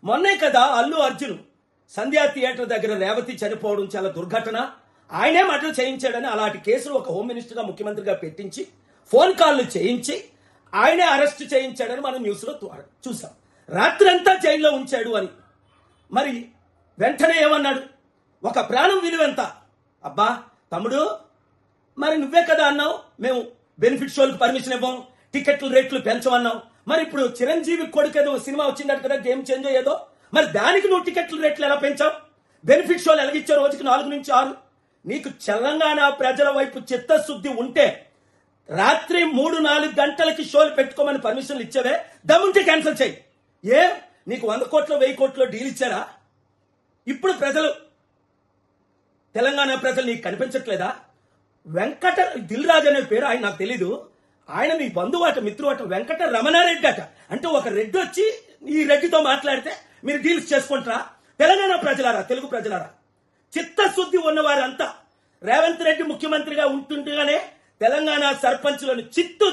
మొన్నే కదా అల్లు అర్జున్ సంధ్యా థియేటర్ దగ్గర రేవతి చనిపోవడం చాలా దుర్ఘటన, ఆయనే మర్డర్ చేయించాడని అలాంటి కేసులు ఒక హోమ్ మినిస్టర్గా ముఖ్యమంత్రిగా పెట్టించి ఫోన్ కాల్లు చేయించి ఆయనే అరెస్ట్ చేయించాడని మనం న్యూస్లో చూసాం. రాత్రంతా జైల్లో ఉంచాడు అని. మరి వెంటనే ఏమన్నాడు? ఒక ప్రాణం విలువెంత? అబ్బా తమ్ముడు, మరి నువ్వే కదా అన్నావు మేము బెనిఫిట్ షోలకు పర్మిషన్ ఇవ్వం, టికెట్ల రేట్లు పెంచమన్నావు. మరి ఇప్పుడు చిరంజీవి కొడుకు ఏదో సినిమా వచ్చిందట కదా, గేమ్ చేంజ్ ఏదో, మరి దానికి నువ్వు టికెట్ల రేట్లు ఎలా పెంచావు? బెనిఫిట్ షోలు ఎలాగిచ్చా? రోజుకి 4 నుంచి 6. నీకు తెలంగాణ ప్రజల వైపు చిత్తశుద్ధి ఉంటే రాత్రి 3-4 గంటలకి షోలు పెట్టుకోమని పర్మిషన్లు ఇచ్చావే, దమ్ముంటే క్యాన్సిల్ చేయి. ఏ నీకు 100 కోట్లు 1000 కోట్లు డీల్ ఇచ్చారా? ఇప్పుడు ప్రజలు, తెలంగాణ ప్రజలు నీకు కనిపించట్లేదా? వెంకట దిల్ రాజు అనే పేరు ఆయన నాకు తెలీదు, ఆయన మీ బంధువు అట, మిత్రుడు అట, వెంకట రమణారెడ్డి అట. అంటే ఒక రెడ్డి వచ్చి ఈ రెడ్డితో మాట్లాడితే మీరు డీల్స్ చేసుకుంటారా? తెలంగాణ ప్రజలారా, తెలుగు ప్రజలారా, చిత్తశుద్ధి ఉన్నవారంతా రేవంత్ రెడ్డి ముఖ్యమంత్రిగా ఉంటుండగానే తెలంగాణ సర్పంచులను చిత్తు